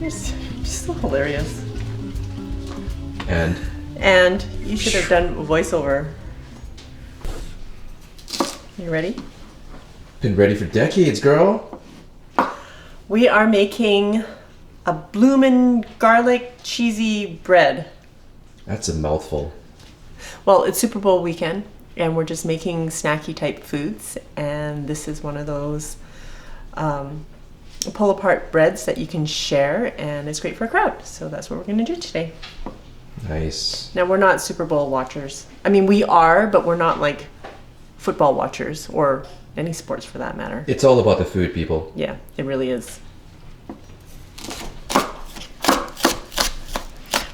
You're so hilarious. And you should have done a voiceover. You ready? Been ready for decades, girl. We are making a Bloomin' garlic cheesy bread. That's a mouthful. Well, it's Super Bowl weekend, and we're just making snacky type foods, and this is one of those pull apart breads that you can share, and it's great for a crowd. So that's what we're going to do today. Nice. Now, we're not Super Bowl watchers. I mean, we are, but we're not like football watchers or any sports for that matter. It's all about the food, people. Yeah, it really is.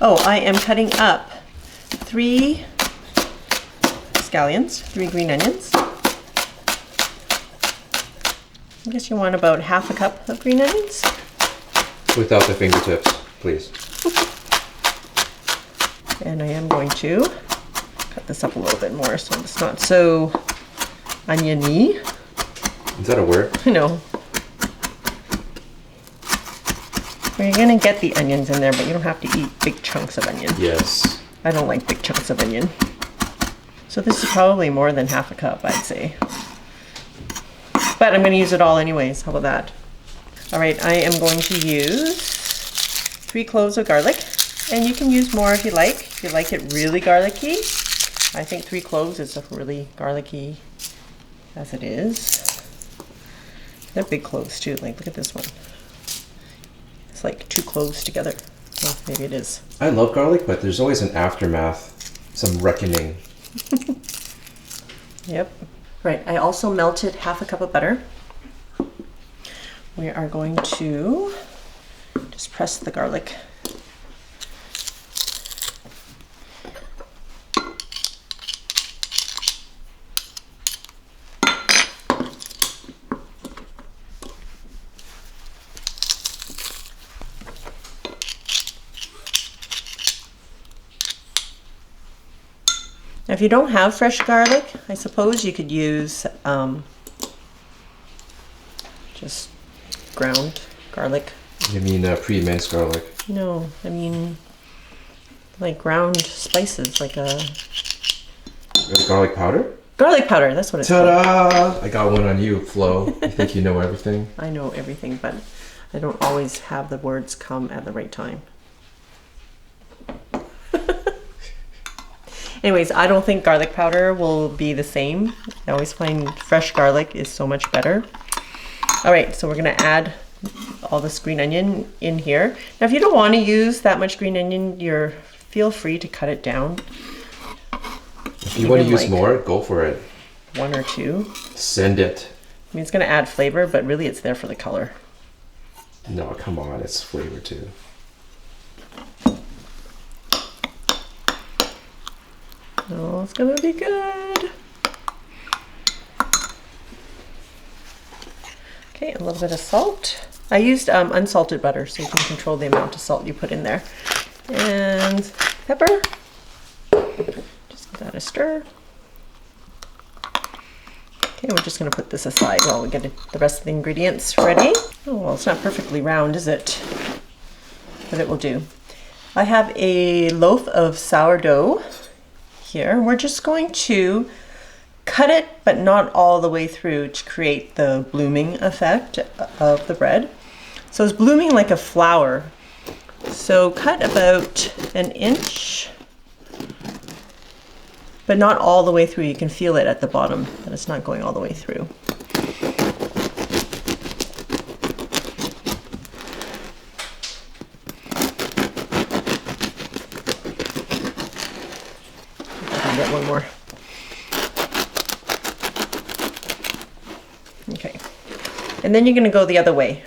Oh, I am cutting up 3 scallions, 3 green onions. I guess you want about half a cup of green onions. Without the fingertips, please. And I am going to cut this up a little bit more so it's not so oniony. Is that a word? No. Well, you're gonna get the onions in there, but you don't have to eat big chunks of onion. Yes. I don't like big chunks of onion. So this is probably more than half a cup, I'd say. But I'm gonna use it all anyways. How about that? All right, I am going to use 3 cloves of garlic. And you can use more if you like. If you like it really garlicky. I think 3 cloves is really garlicky as it is. They're big cloves too. Like, look at this one. It's like 2 cloves together. Well, maybe it is. I love garlic, but there's always an aftermath, some reckoning. Yep. Right, I also melted half a cup of butter. We are going to just press the garlic. Now, if you don't have fresh garlic, I suppose you could use just ground garlic. You mean pre-minced garlic? No, I mean like ground spices, like a garlic powder? Garlic powder, that's what it's Ta-da! called. I got one on you, Flo. You think you know everything? I know everything, but I don't always have the words come at the right time. Anyways, I don't think garlic powder will be the same. I always find fresh garlic is so much better. All right, so we're gonna add all this green onion in here. Now, if you don't want to use that much green onion, feel free to cut it down. If you want to use more, go for it. 1 or 2. Send it. I mean, it's gonna add flavor, but really it's there for the color. No, come on, it's flavor too. Oh, it's gonna be good. Okay, a little bit of salt. I used unsalted butter, so you can control the amount of salt you put in there. And pepper. Just give that a stir. Okay, we're just gonna put this aside while we get the rest of the ingredients ready. Oh, well, it's not perfectly round, is it? But it will do. I have a loaf of sourdough here. We're just going to cut it, but not all the way through to create the blooming effect of the bread. So it's blooming like a flower. So cut about 1 inch, but not all the way through. You can feel it at the bottom, that it's not going all the way through. Get one more. Okay. And then you're going to go the other way.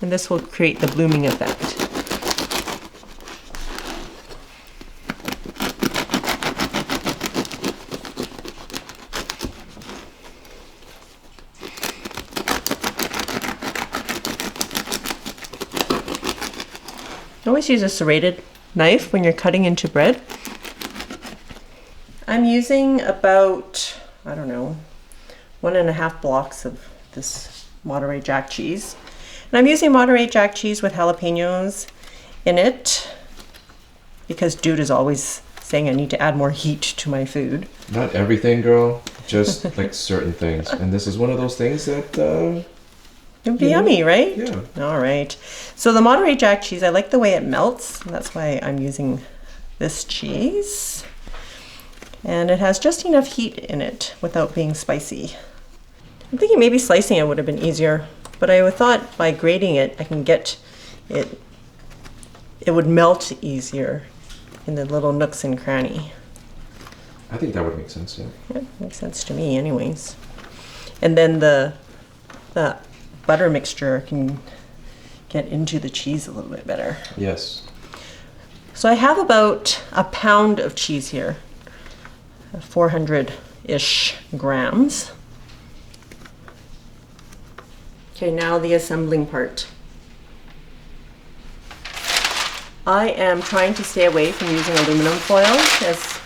And this will create the blooming effect. Always use a serrated knife when you're cutting into bread. I'm using about, I don't know, 1.5 blocks of this Monterey Jack cheese. And I'm using Monterey Jack cheese with jalapenos in it because dude is always saying I need to add more heat to my food. Not everything, girl. Just like certain things. And this is one of those things that It would be yummy, right? Yeah. All right. So the Monterey Jack cheese, I like the way it melts. And that's why I'm using this cheese. And it has just enough heat in it without being spicy. I'm thinking maybe slicing it would have been easier, but I thought by grating it, I can get it, it would melt easier in the little nooks and cranny. I think that would make sense, yeah. Yeah, makes sense to me anyways. And then the butter mixture can get into the cheese a little bit better. Yes. So I have about a pound of cheese here, 400-ish grams. Okay, now the assembling part. I am trying to stay away from using aluminum foil as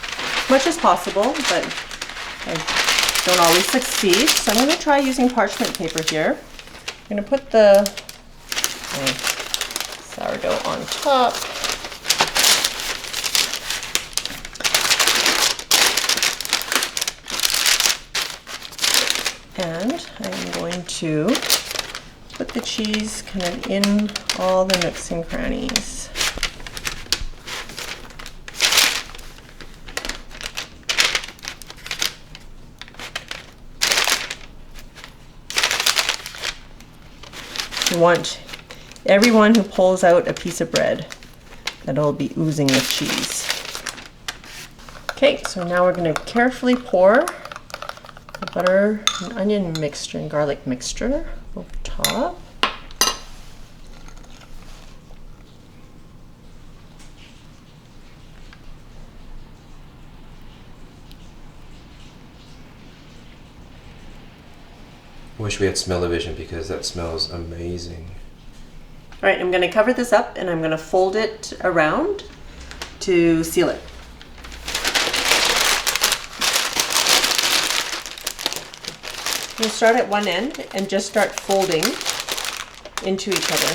much as possible, but I don't always succeed. So I'm going to try using parchment paper here. I'm going to put the sourdough on top. And I'm going to put the cheese kind of in all the nooks and crannies. You want everyone who pulls out a piece of bread that'll be oozing with cheese. Okay, so now we're going to carefully pour the butter and onion mixture and garlic mixture over top. Wish we had smell-o-vision because that smells amazing. All right, I'm going to cover this up and I'm going to fold it around to seal it. We'll start at one end and just start folding into each other.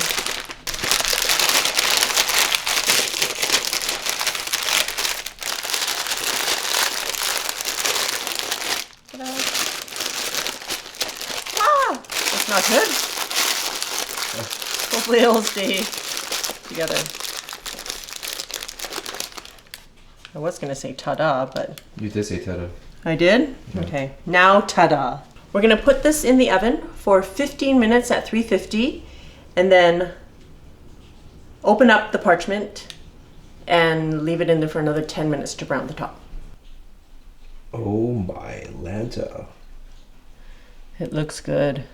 That's not good. Hopefully it'll stay together. I was going to say ta-da, but... You did say ta-da. I did? Yeah. Okay, now ta-da. We're going to put this in the oven for 15 minutes at 350 and then open up the parchment and leave it in there for another 10 minutes to brown the top. Oh my Lanta. It looks good.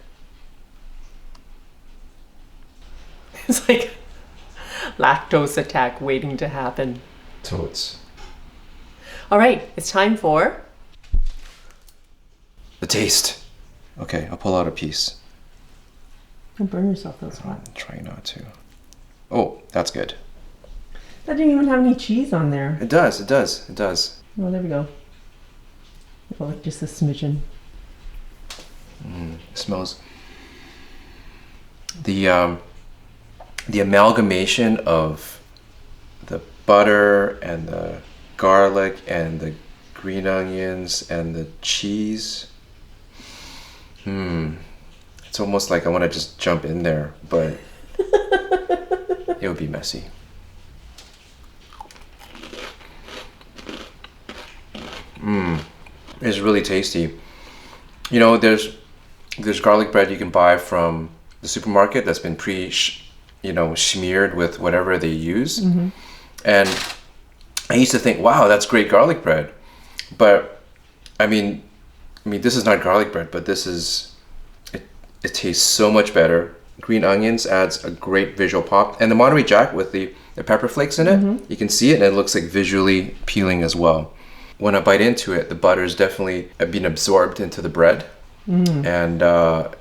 It's like lactose attack waiting to happen. Totes. All right, it's time for The taste. Okay, I'll pull out a piece. Don't burn yourself, that's hot. Try not to. Oh, that's good. That didn't even have any cheese on there. It does, it does, it does. Oh, there we go. Oh, just a smidgen. It smells. The amalgamation of the butter and the garlic and the green onions and the cheese. It's almost like I want to just jump in there, but it would be messy. It's really tasty. You know, there's garlic bread you can buy from the supermarket that's been smeared with whatever they use. And I used to think, wow, that's great garlic bread. But I mean, this is not garlic bread, but this is, it tastes so much better. Green onions adds a great visual pop. And the Monterey Jack with the pepper flakes in it, you can see it and it looks like visually appealing as well. When I bite into it, the butter is definitely been absorbed into the bread. And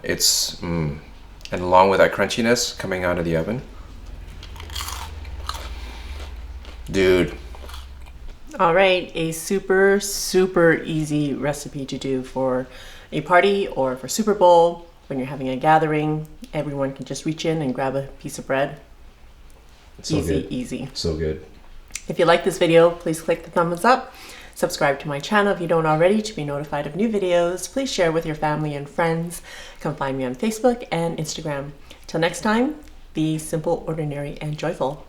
it's, and along with that crunchiness coming out of the oven. Dude. All right, a super, super easy recipe to do for a party or for Super Bowl when you're having a gathering, everyone can just reach in and grab a piece of bread. So Easy, good. easy. So good. If you like this video, please click the thumbs up. Subscribe to my channel if you don't already to be notified of new videos. Please share with your family and friends. Come find me on Facebook and Instagram. Till next time, be simple, ordinary, and joyful.